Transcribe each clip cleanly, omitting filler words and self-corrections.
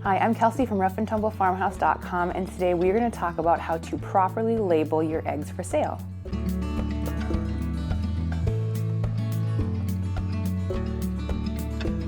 Hi, I'm Kelsey from roughandtumblefarmhouse.com, and today we're going to talk about how to properly label your eggs for sale.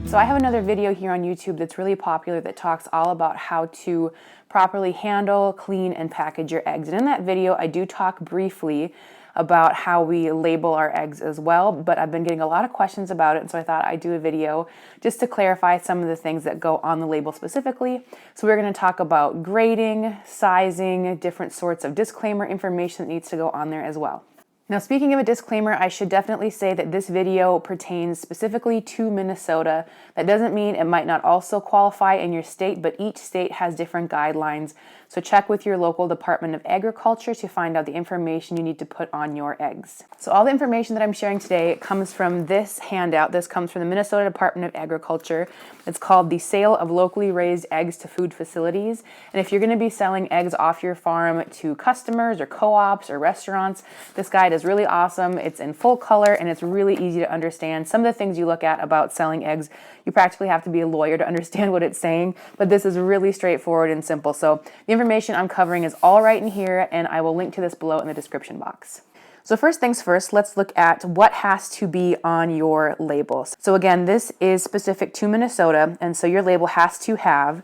So I have another video here on YouTube that's really popular that talks all about how to properly handle, clean, and package your eggs. And in that video, I do talk briefly about how we label our eggs as well, but I've been getting a lot of questions about it, and so I thought I'd do a video just to clarify some of the things that go on the label specifically. So we're going to talk about grading, sizing, different sorts of disclaimer information that needs to go on there as well. Now, speaking of a disclaimer, I should definitely say that this video pertains specifically to Minnesota. That doesn't mean it might not also qualify in your state, but each state has different guidelines. So check with your local Department of Agriculture to find out the information you need to put on your eggs. So all the information that I'm sharing today comes from this handout. This comes from the Minnesota Department of Agriculture. It's called The Sale of Locally Raised Eggs to Food Facilities. And if you're going to be selling eggs off your farm to customers or co-ops or restaurants, this guide is really awesome. It's in full color and it's really easy to understand. Some of the things you look at about selling eggs, you practically have to be a lawyer to understand what it's saying, but this is really straightforward and simple. So the information I'm covering is all right in here, and I will link to this below in the description box. So first things first, let's look at what has to be on your labels. So again, this is specific to Minnesota, and so your label has to have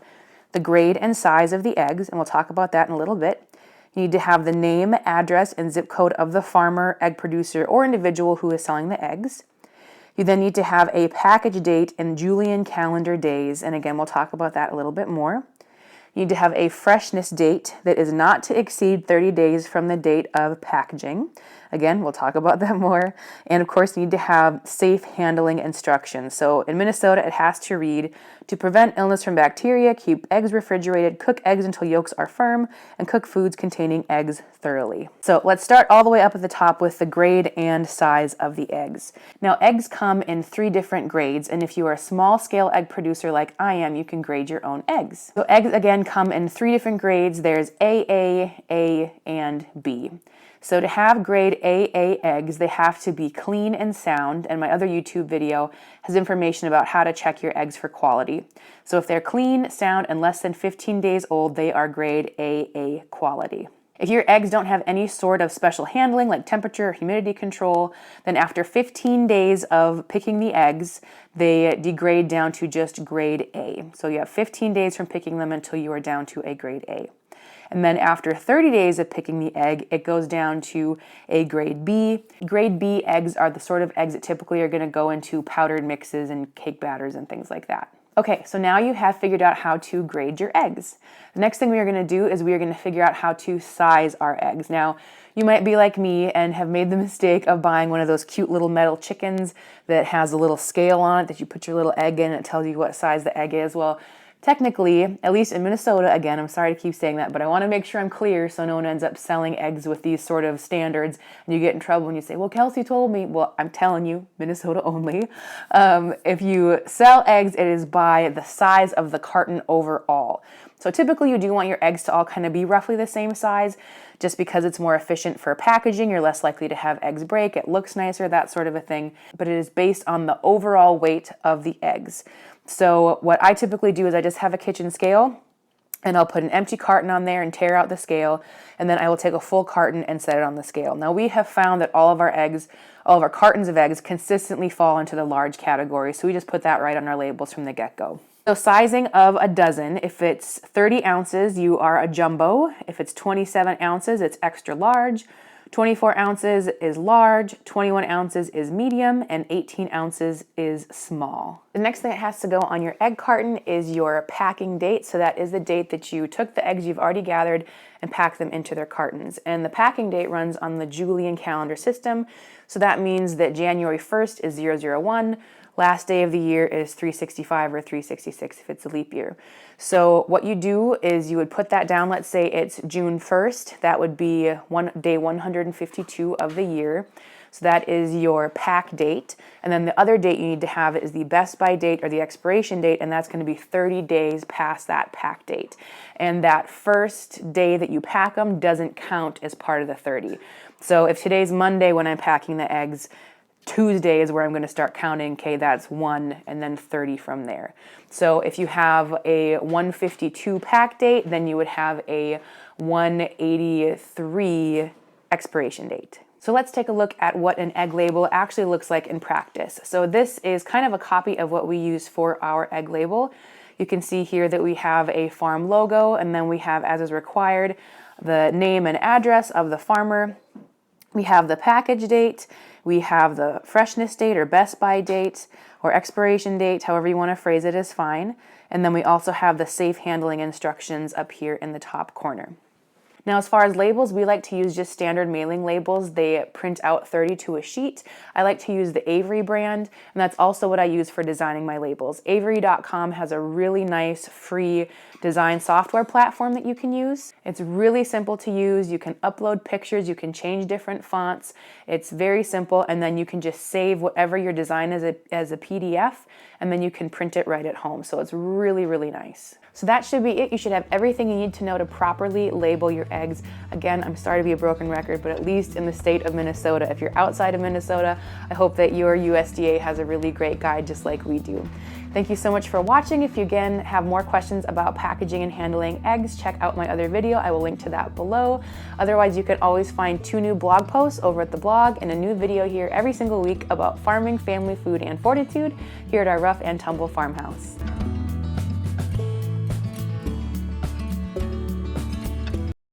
the grade and size of the eggs, and we'll talk about that in a little bit. You need to have the name, address, and zip code of the farmer, egg producer, or individual who is selling the eggs. You then need to have a package date in Julian calendar days, and again, we'll talk about that a little bit more. You need to have a freshness date that is not to exceed 30 days from the date of packaging. Again, we'll talk about that more. And of course, you need to have safe handling instructions. So in Minnesota, it has to read, to prevent illness from bacteria, keep eggs refrigerated, cook eggs until yolks are firm, and cook foods containing eggs thoroughly. So let's start all the way up at the top with the grade and size of the eggs. Now, eggs come in 3 different grades, and if you are a small scale egg producer like I am, you can grade your own eggs. So eggs, again, come in 3 different grades. There's AA, A, and B. So to have grade AA eggs, they have to be clean and sound, and my other YouTube video has information about how to check your eggs for quality. So if they're clean, sound, and less than 15 days old, they are grade AA quality. If your eggs don't have any sort of special handling like temperature or humidity control, then after 15 days of picking the eggs, they degrade down to just grade A. So you have 15 days from picking them until you are down to a grade A. And then after 30 days of picking the egg, it goes down to a grade B. Grade B eggs are the sort of eggs that typically are going to go into powdered mixes and cake batters and things like that. Okay, so now you have figured out how to grade your eggs. The next thing we are going to do is we are going to figure out how to size our eggs. Now, you might be like me and have made the mistake of buying one of those cute little metal chickens that has a little scale on it that you put your little egg in and it tells you what size the egg is. Well, technically, at least in Minnesota, again, I'm sorry to keep saying that, but I want to make sure I'm clear so no one ends up selling eggs with these sort of standards and you get in trouble when you say, well, Kelsey told me. Well, I'm telling you, Minnesota only. If you sell eggs, it is by the size of the carton overall. So typically you do want your eggs to all kind of be roughly the same size just because it's more efficient for packaging. You're less likely to have eggs break. It looks nicer, that sort of a thing. But it is based on the overall weight of the eggs. So what I typically do is I just have a kitchen scale and I'll put an empty carton on there and tear out the scale, and then I will take a full carton and set it on the scale. Now we have found that all of our cartons of eggs consistently fall into the large category, so we just put that right on our labels from the get-go. So sizing of a dozen, if it's 30 ounces, you are a jumbo. If it's 27 ounces, it's extra large. 24 ounces is large, 21 ounces is medium, and 18 ounces is small. The next thing that has to go on your egg carton is your packing date. So that is the date that you took the eggs you've already gathered and packed them into their cartons. And the packing date runs on the Julian calendar system. So that means that January 1st is 001, last day of the year is 365 or 366 if it's a leap year. So what you do is you would put that down. Let's say it's June 1st. That would be day 152 of the year. So that is your pack date. And then the other date you need to have is the best by date or the expiration date, and that's going to be 30 days past that pack date. And that first day that you pack them doesn't count as part of the 30. So if today's Monday when I'm packing the eggs, Tuesday is where I'm going to start counting, okay, that's 1 and then 30 from there. So if you have a 152 pack date, then you would have a 183 expiration date. So let's take a look at what an egg label actually looks like in practice. So this is kind of a copy of what we use for our egg label. You can see here that we have a farm logo, and then we have, as is required, the name and address of the farmer. We have the package date, we have the freshness date or best by date or expiration date, however you want to phrase it is fine. And then we also have the safe handling instructions up here in the top corner. Now, as far as labels, we like to use just standard mailing labels. They print out 30 to a sheet. I like to use the Avery brand, and that's also what I use for designing my labels. Avery.com has a really nice free design software platform that you can use. It's really simple to use. You can upload pictures, you can change different fonts. It's very simple, and then you can just save whatever your design is as a PDF, and then you can print it right at home. So it's really, really nice. So that should be it. You should have everything you need to know to properly label your eggs. Again, I'm sorry to be a broken record, but at least in the state of Minnesota, if you're outside of Minnesota, I hope that your USDA has a really great guide just like we do. Thank you so much for watching. If you again have more questions about packaging and handling eggs, check out my other video. I will link to that below. Otherwise, you can always find 2 new blog posts over at the blog and a new video here every single week about farming, family, food, and fortitude here at our Rough and Tumble farmhouse.